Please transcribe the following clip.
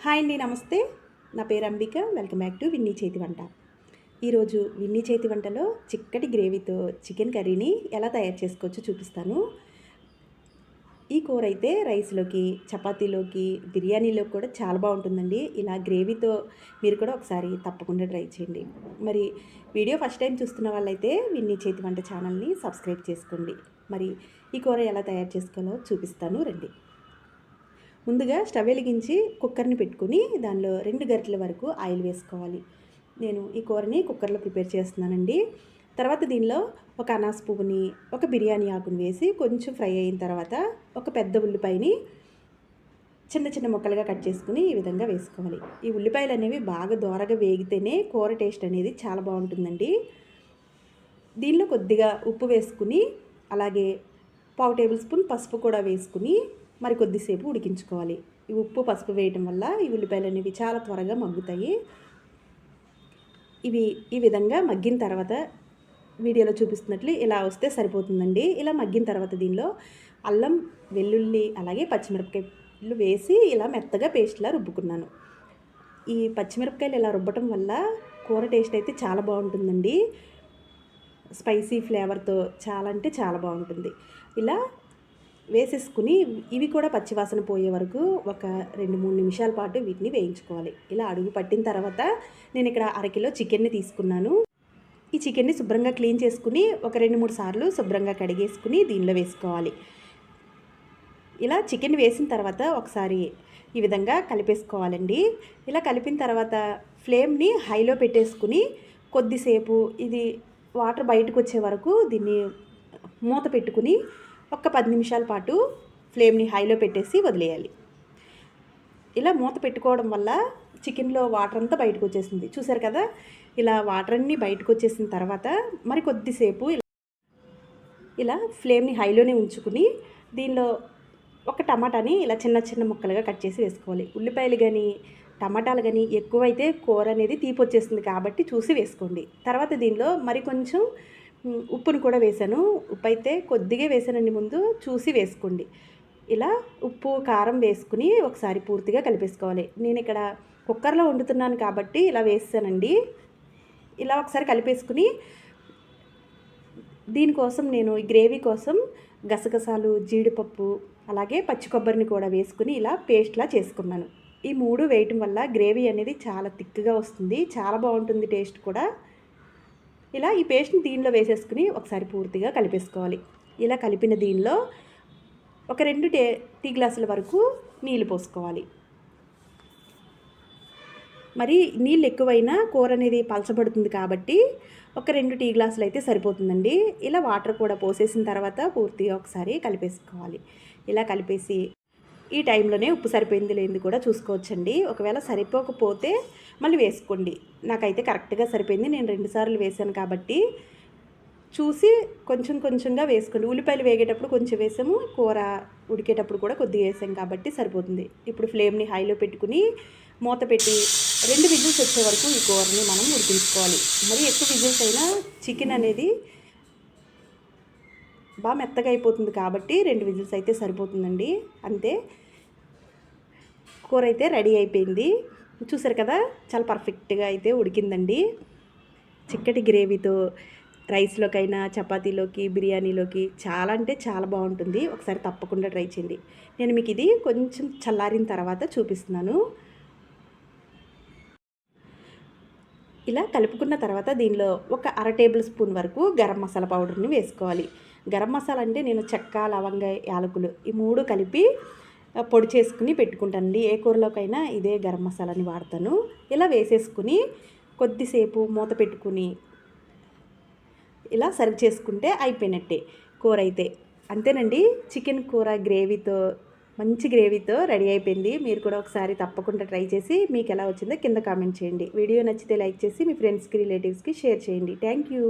Hi అండి, నమస్తే. నా పేరు Ambika. Welcome back to Vinny చేతి వంట. ఈరోజు విన్నీ చేతి వంటలో చిక్కటి గ్రేవీతో చికెన్ కర్రీని ఎలా తయారు చేసుకోవచ్చో చూపిస్తాను. ఈ కూర అయితే రైస్లోకి, చపాతీలోకి, బిర్యానీలోకి కూడా చాలా బాగుంటుందండి. ఇలా గ్రేవీతో మీరు కూడా ఒకసారి తప్పకుండా ట్రై చేయండి. మరి వీడియో ఫస్ట్ టైం చూస్తున్న వాళ్ళైతే విన్నీ చేతి వంట ఛానల్ని సబ్స్క్రైబ్ చేసుకోండి. మరి ఈ కూర ఎలా తయారు చేసుకోవాలో చూపిస్తాను, రండి. ముందుగా స్టవ్ వెలిగించి కుక్కర్ని పెట్టుకుని దానిలో 2 గరిటెల వరకు ఆయిల్ వేసుకోవాలి. నేను ఈ కూరని కుక్కర్లో ప్రిపేర్ చేస్తున్నానండి. తర్వాత దీనిలో ఒక అనాస పువ్వుని, ఒక బిర్యానీ ఆకుని వేసి కొంచెం ఫ్రై అయిన తర్వాత ఒక పెద్ద ఉల్లిపాయని చిన్న చిన్న ముక్కలుగా కట్ చేసుకుని ఈ విధంగా వేసుకోవాలి. ఈ ఉల్లిపాయలు అనేవి బాగా దోరగా వేగితేనే కూర టేస్ట్ అనేది చాలా బాగుంటుందండి. దీనిలో కొద్దిగా ఉప్పు వేసుకుని, అలాగే 1/2 టేబుల్ స్పూన్ పసుపు కూడా వేసుకుని మరి కొద్దిసేపు ఉడికించుకోవాలి. ఈ ఉప్పు పసుపు వేయటం వల్ల ఈ ఉల్లిపాయలు అనేవి చాలా త్వరగా మగ్గుతాయి. ఇవి ఈ విధంగా మగ్గిన తర్వాత వీడియోలో చూపిస్తున్నట్లు ఇలా వస్తే సరిపోతుందండి. ఇలా మగ్గిన తర్వాత దీనిలో అల్లం, వెల్లుల్లి, అలాగే పచ్చిమిరపకాయలు వేసి ఇలా మెత్తగా పేస్ట్లా రుబ్బుకున్నాను. ఈ పచ్చిమిరపకాయలు ఇలా రుబ్బటం వల్ల కూర టేస్ట్ అయితే చాలా బాగుంటుందండి. స్పైసీ ఫ్లేవర్తో చాలా అంటే చాలా బాగుంటుంది. ఇలా వేసేసుకుని ఇవి కూడా పచ్చివాసన పోయే వరకు ఒక 2-3 నిమిషాల పాటు వీటిని వేయించుకోవాలి. ఇలా అడుగు పట్టిన తర్వాత నేను ఇక్కడ 1/2 కిలో చికెన్ని తీసుకున్నాను. ఈ చికెన్ని శుభ్రంగా క్లీన్ చేసుకుని ఒక 2-3 సార్లు శుభ్రంగా కడిగేసుకుని దీనిలో వేసుకోవాలి. ఇలా చికెన్ వేసిన తర్వాత ఒకసారి ఈ విధంగా కలిపేసుకోవాలండి. ఇలా కలిపిన తర్వాత ఫ్లేమ్ని హైలో పెట్టేసుకుని కొద్దిసేపు ఇది వాటర్ బయటకు వచ్చే వరకు దీన్ని మూత పెట్టుకుని ఒక 10 నిమిషాల పాటు ఫ్లేమ్ని హైలో పెట్టేసి వదిలేయాలి. ఇలా మూత పెట్టుకోవడం వల్ల చికెన్లో వాటర్ అంతా బయటకు వచ్చేసింది. చూసారు కదా, ఇలా వాటర్ అన్నీ బయటకు వచ్చేసిన తర్వాత మరి కొద్దిసేపు ఇలా ఫ్లేమ్ని హైలోనే ఉంచుకుని దీనిలో ఒక టమాటాని ఇలా చిన్న చిన్న ముక్కలుగా కట్ చేసి వేసుకోవాలి. ఉల్లిపాయలు కానీ టమాటాలు కానీ ఎక్కువైతే కూర అనేది తీపి వచ్చేస్తుంది కాబట్టి చూసి వేసుకోండి. తర్వాత దీనిలో మరి కొంచెం ఉప్పును కూడా వేసాను. ఉప్పు అయితే కొద్దిగా వేసానండి, ముందు చూసి వేసుకోండి. ఇలా ఉప్పు కారం వేసుకుని ఒకసారి పూర్తిగా కలిపేసుకోవాలి. నేను ఇక్కడ కుక్కర్లో వండుతున్నాను కాబట్టి ఇలా వేసానండి. ఇలా ఒకసారి కలిపేసుకుని దీనికోసం నేను ఈ గ్రేవీ కోసం గసగసాలు, జీడిపప్పు, అలాగే పచ్చి కొబ్బరిని కూడా వేసుకుని ఇలా పేస్ట్లా చేసుకున్నాను. ఈ 3 వేయటం వల్ల గ్రేవీ అనేది చాలా థిక్గా వస్తుంది, చాలా బాగుంటుంది టేస్ట్ కూడా. ఇలా ఈ పేస్ట్ని దీనిలో వేసేసుకుని ఒకసారి పూర్తిగా కలిపేసుకోవాలి. ఇలా కలిపిన దీనిలో ఒక 2 టీ గ్లాసుల వరకు నీళ్ళు పోసుకోవాలి. మరి నీళ్ళు ఎక్కువైనా కూర అనేది పలచబడుతుంది కాబట్టి ఒక 2 టీ గ్లాసులు అయితే సరిపోతుందండి. ఇలా వాటర్ కూడా పోసేసిన తర్వాత పూర్తిగా ఒకసారి కలిపేసుకోవాలి. ఇలా కలిపేసి ఈ టైంలోనే ఉప్పు సరిపోయింది లేనిది కూడా చూసుకోవచ్చండి. ఒకవేళ సరిపోకపోతే మళ్ళీ వేసుకోండి. నాకైతే కరెక్ట్గా సరిపోయింది. నేను 2 సార్లు వేసాను కాబట్టి చూసి కొంచెం కొంచెంగా వేసుకోండి. ఉల్లిపాయలు వేగేటప్పుడు కొంచెం వేసాము, కూర ఉడికేటప్పుడు కూడా కొద్దిగా వేసాం కాబట్టి సరిపోతుంది. ఇప్పుడు ఫ్లేమ్ని హైలో పెట్టుకుని మూత పెట్టి 2 విజిల్స్ వచ్చే వరకు ఈ కూరని మనం ఉడికించుకోవాలి. మరి ఎక్కువ విజిల్స్ అయినా చికెన్ అనేది బాగా మెత్తగా అయిపోతుంది కాబట్టి 2 విజిల్స్ అయితే సరిపోతుందండి. అంతే, కూర అయితే రెడీ అయిపోయింది. చూసారు కదా, చాలా పర్ఫెక్ట్గా అయితే ఉడికిందండి. చిక్కటి గ్రేవీతో రైస్లోకైనా, చపాతీలోకి, బిర్యానీలోకి చాలా అంటే చాలా బాగుంటుంది. ఒకసారి తప్పకుండా ట్రై చేయండి. నేను మీకు ఇది కొంచెం చల్లారిన తర్వాత చూపిస్తున్నాను. ఇలా కలుపుకున్న తర్వాత దీనిలో ఒక 1/2 టేబుల్ స్పూన్ వరకు గరం మసాలా పౌడర్ని వేసుకోవాలి. గరం మసాలా అంటే నేను చెక్క, లవంగ, యాలకులు ఈ 3 కలిపి పొడి చేసుకుని పెట్టుకుంటానండి. ఏ కూరలోకైనా ఇదే గరం మసాలాని వాడతాను. ఇలా వేసేసుకుని కొద్దిసేపు మూత పెట్టుకుని ఇలా సర్వ్ చేసుకుంటే అయిపోయినట్టే కూర అయితే. అంతేనండి, చికెన్ కూర గ్రేవీతో, మంచి గ్రేవీతో రెడీ అయిపోయింది. మీరు కూడా ఒకసారి తప్పకుండా ట్రై చేసి మీకు ఎలా వచ్చిందో కింద కామెంట్ చేయండి. వీడియో నచ్చితే లైక్ చేసి మీ ఫ్రెండ్స్కి, రిలేటివ్స్కి షేర్ చేయండి. Thank you.